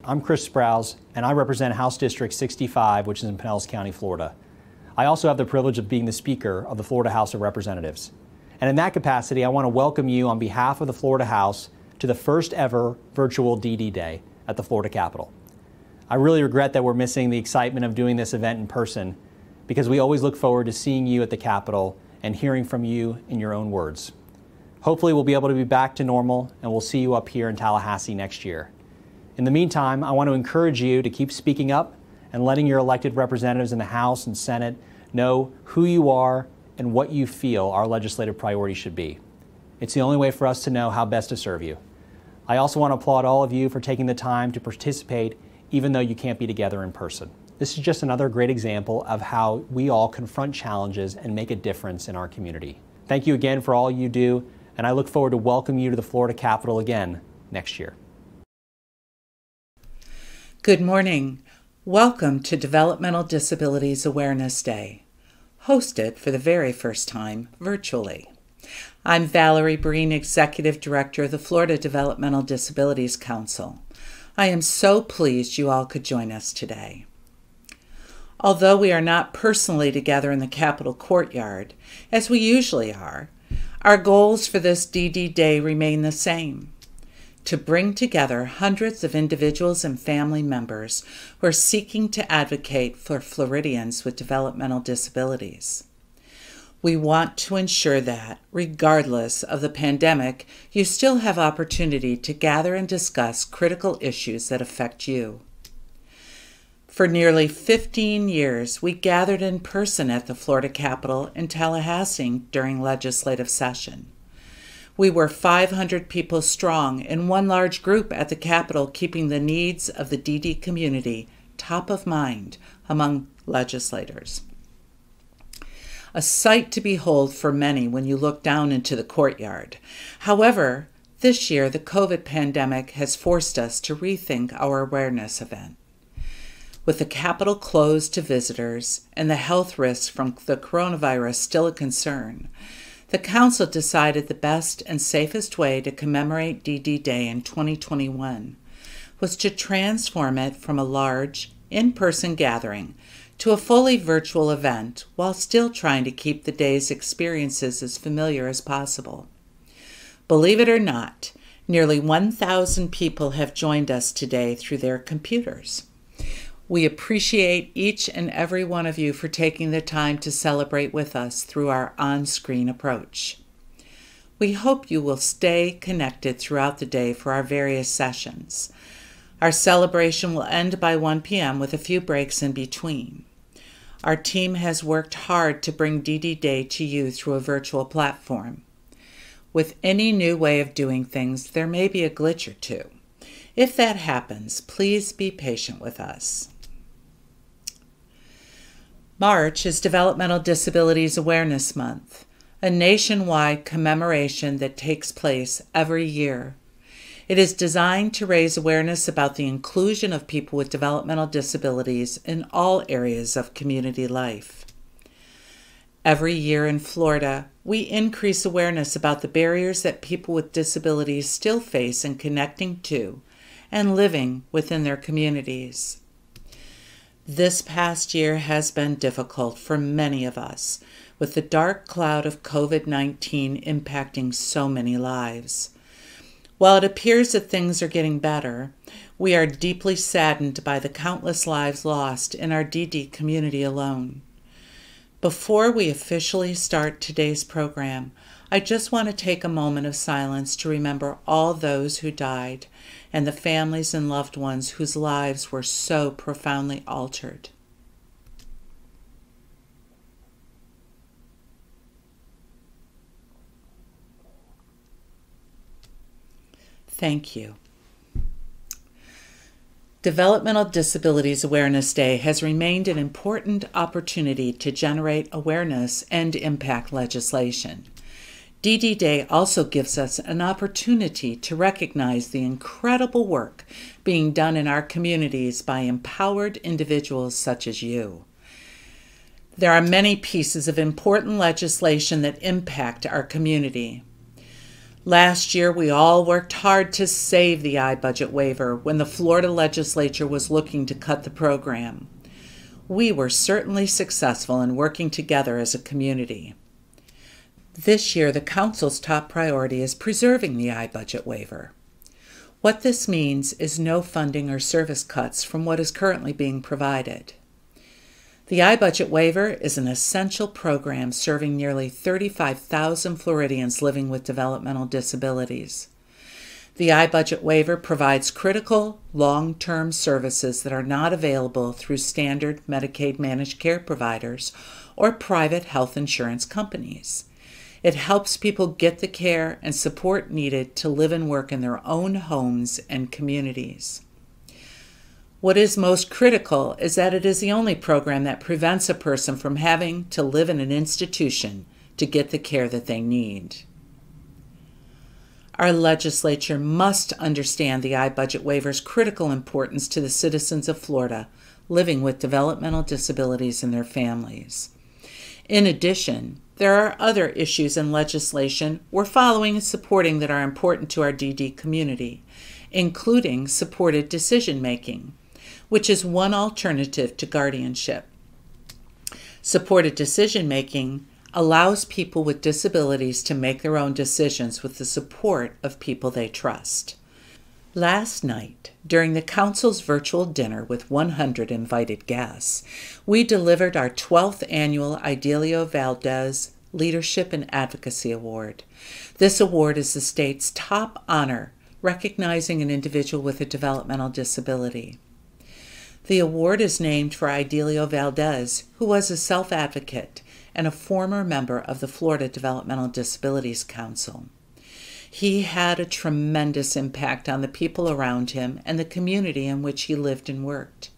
I'm Chris Sprowls, and I represent House District 65, which is in Pinellas County, Florida. I also have the privilege of being the Speaker of the Florida House of Representatives. And in that capacity, I want to welcome you on behalf of the Florida House to the first ever virtual DD Day at the Florida Capitol. I really regret that we're missing the excitement of doing this event in person, because we always look forward to seeing you at the Capitol and hearing from you in your own words. Hopefully we'll be able to be back to normal, and we'll see you up here in Tallahassee next year. In the meantime, I want to encourage you to keep speaking up and letting your elected representatives in the House and Senate know who you are and what you feel our legislative priorities should be. It's the only way for us to know how best to serve you. I also want to applaud all of you for taking the time to participate even though you can't be together in person. This is just another great example of how we all confront challenges and make a difference in our community. Thank you again for all you do, and I look forward to welcoming you to the Florida Capitol again next year. Good morning. Welcome to Developmental Disabilities Awareness Day, hosted for the very first time virtually. I'm Valerie Breen, Executive Director of the Florida Developmental Disabilities Council. I am so pleased you all could join us today. Although we are not personally together in the Capitol courtyard, as we usually are, our goals for this DD Day remain the same: to bring together hundreds of individuals and family members who are seeking to advocate for Floridians with developmental disabilities. We want to ensure that, regardless of the pandemic, you still have opportunity to gather and discuss critical issues that affect you. For nearly 15 years, we gathered in person at the Florida Capitol in Tallahassee during legislative session. We were 500 people strong in one large group at the Capitol, keeping the needs of the DD community top of mind among legislators. A sight to behold for many when you look down into the courtyard. However, this year the COVID pandemic has forced us to rethink our awareness event. With the Capitol closed to visitors and the health risks from the coronavirus still a concern, the Council decided the best and safest way to commemorate DD Day in 2021 was to transform it from a large, in-person gathering to a fully virtual event while still trying to keep the day's experiences as familiar as possible. Believe it or not, nearly 1,000 people have joined us today through their computers. We appreciate each and every one of you for taking the time to celebrate with us through our on-screen approach. We hope you will stay connected throughout the day for our various sessions. Our celebration will end by 1 p.m. with a few breaks in between. Our team has worked hard to bring DD Day to you through a virtual platform. With any new way of doing things, there may be a glitch or two. If that happens, please be patient with us. March is Developmental Disabilities Awareness Month, a nationwide commemoration that takes place every year. It is designed to raise awareness about the inclusion of people with developmental disabilities in all areas of community life. Every year in Florida, we increase awareness about the barriers that people with disabilities still face in connecting to and living within their communities. This past year has been difficult for many of us, with the dark cloud of COVID-19 impacting so many lives. While it appears that things are getting better, we are deeply saddened by the countless lives lost in our DD community alone. Before we officially start today's program, I just want to take a moment of silence to remember all those who died and the families and loved ones whose lives were so profoundly altered. Thank you. Developmental Disabilities Awareness Day has remained an important opportunity to generate awareness and impact legislation. DD Day also gives us an opportunity to recognize the incredible work being done in our communities by empowered individuals such as you. There are many pieces of important legislation that impact our community. Last year, we all worked hard to save the iBudget waiver when the Florida legislature was looking to cut the program. We were certainly successful in working together as a community. This year, the Council's top priority is preserving the iBudget waiver. What this means is no funding or service cuts from what is currently being provided. The iBudget waiver is an essential program serving nearly 35,000 Floridians living with developmental disabilities. The iBudget waiver provides critical, long-term services that are not available through standard Medicaid managed care providers or private health insurance companies. It helps people get the care and support needed to live and work in their own homes and communities. What is most critical is that it is the only program that prevents a person from having to live in an institution to get the care that they need. Our legislature must understand the iBudget waiver's critical importance to the citizens of Florida living with developmental disabilities and their families. In addition, there are other issues in legislation we're following and supporting that are important to our DD community, including supported decision-making, which is one alternative to guardianship. Supported decision-making allows people with disabilities to make their own decisions with the support of people they trust. Last night, during the Council's virtual dinner with 100 invited guests, we delivered our 12th annual Idealio Valdez Leadership and Advocacy Award. This award is the state's top honor, recognizing an individual with a developmental disability. The award is named for Idealio Valdez, who was a self-advocate and a former member of the Florida Developmental Disabilities Council. He had a tremendous impact on the people around him and the community in which he lived and worked.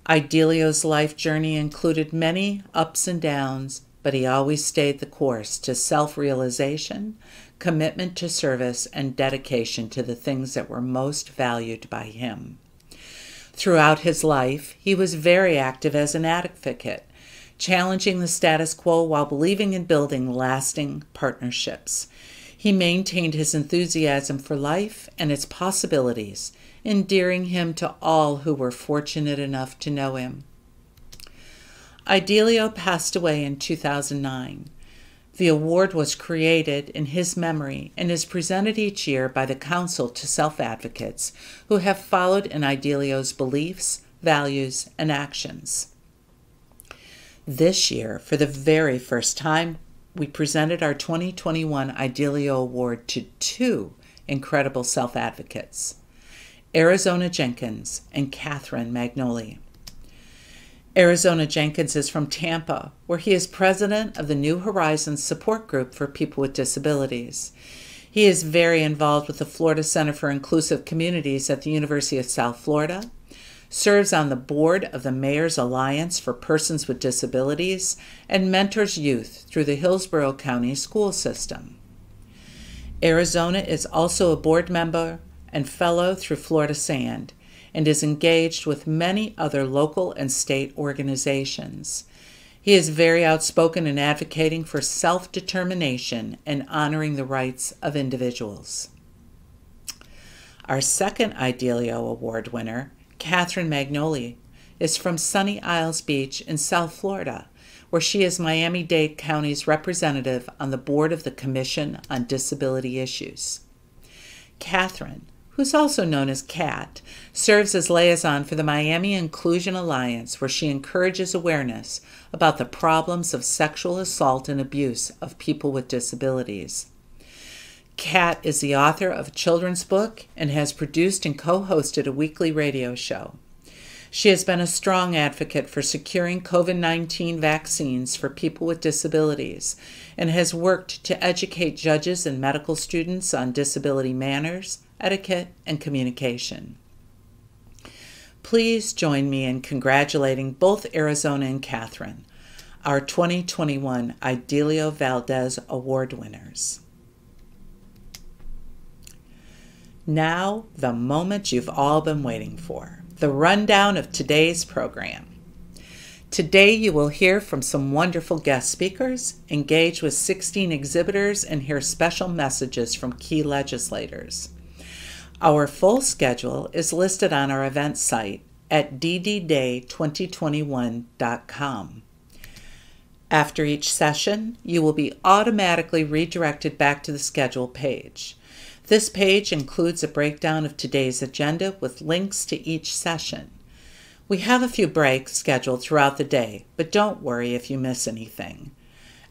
Idealio's life journey included many ups and downs, but he always stayed the course to self-realization, commitment to service, and dedication to the things that were most valued by him. Throughout his life, he was very active as an advocate, challenging the status quo while believing in building lasting partnerships. He maintained his enthusiasm for life and its possibilities, endearing him to all who were fortunate enough to know him. Idealio passed away in 2009. The award was created in his memory and is presented each year by the Council to self-advocates who have followed in Idealio's beliefs, values, and actions. This year, for the very first time, we presented our 2021 Idealio Award to two incredible self-advocates, Arizona Jenkins and Magnoli. Arizona Jenkins is from Tampa, where he is president of the New Horizons Support Group for People with Disabilities. He is very involved with the Florida Center for Inclusive Communities at the University of South Florida, serves on the board of the Mayor's Alliance for Persons with Disabilities, and mentors youth through the Hillsborough County school system. Arizona is also a board member and fellow through Florida SAND, and is engaged with many other local and state organizations. He is very outspoken in advocating for self-determination and honoring the rights of individuals. Our second Idealio Award winner, Magnoli, is from Sunny Isles Beach in South Florida, where she is Miami-Dade County's representative on the board of the Commission on Disability Issues. Catherine, who's also known as Kat, serves as liaison for the Miami Inclusion Alliance, where she encourages awareness about the problems of sexual assault and abuse of people with disabilities. Kat is the author of a children's book and has produced and co-hosted a weekly radio show. She has been a strong advocate for securing COVID-19 vaccines for people with disabilities and has worked to educate judges and medical students on disability manners, etiquette, and communication. Please join me in congratulating both Arizona and Catherine, our 2021 Idealio Valdez Award winners. Now, the moment you've all been waiting for, the rundown of today's program. Today you will hear from some wonderful guest speakers, engage with 16 exhibitors, and hear special messages from key legislators. Our full schedule is listed on our event site at ddday2021.com. After each session, you will be automatically redirected back to the schedule page. This page includes a breakdown of today's agenda with links to each session. We have a few breaks scheduled throughout the day, but don't worry if you miss anything.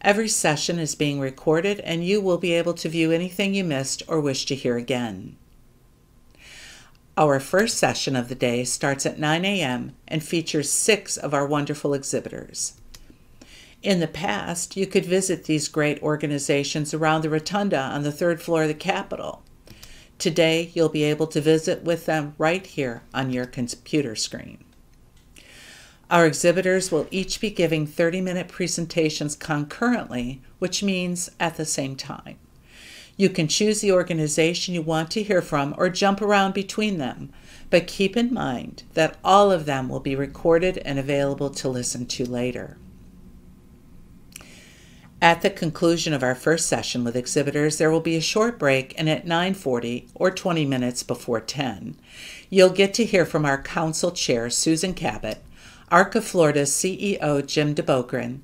Every session is being recorded and you will be able to view anything you missed or wish to hear again. Our first session of the day starts at 9 a.m. and features 6 of our wonderful exhibitors. In the past, you could visit these great organizations around the rotunda on the 3rd floor of the Capitol. Today, you'll be able to visit with them right here on your computer screen. Our exhibitors will each be giving 30-minute presentations concurrently, which means at the same time. You can choose the organization you want to hear from or jump around between them, but keep in mind that all of them will be recorded and available to listen to later. At the conclusion of our first session with exhibitors, there will be a short break, and at 9:40 or 20 minutes before 10, you'll get to hear from our Council Chair, Susan Cabot, ARCA Florida's CEO, Jim DeBogren,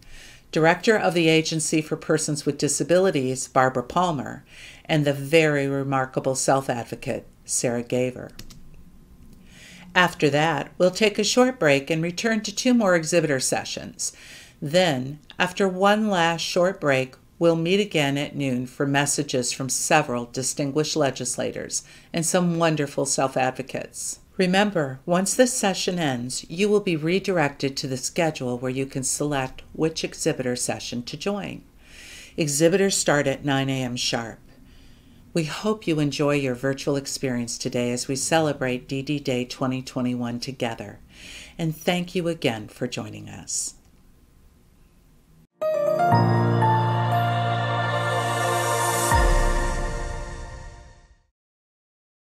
Director of the Agency for Persons with Disabilities, Barbara Palmer, and the very remarkable self-advocate, Sarah Gaver. After that, we'll take a short break and return to 2 more exhibitor sessions. Then, after one last short break, we'll meet again at noon for messages from several distinguished legislators and some wonderful self-advocates. Remember, once this session ends, you will be redirected to the schedule where you can select which exhibitor session to join. Exhibitors start at 9 a.m. sharp. We hope you enjoy your virtual experience today as we celebrate DD Day 2021 together. And thank you again for joining us.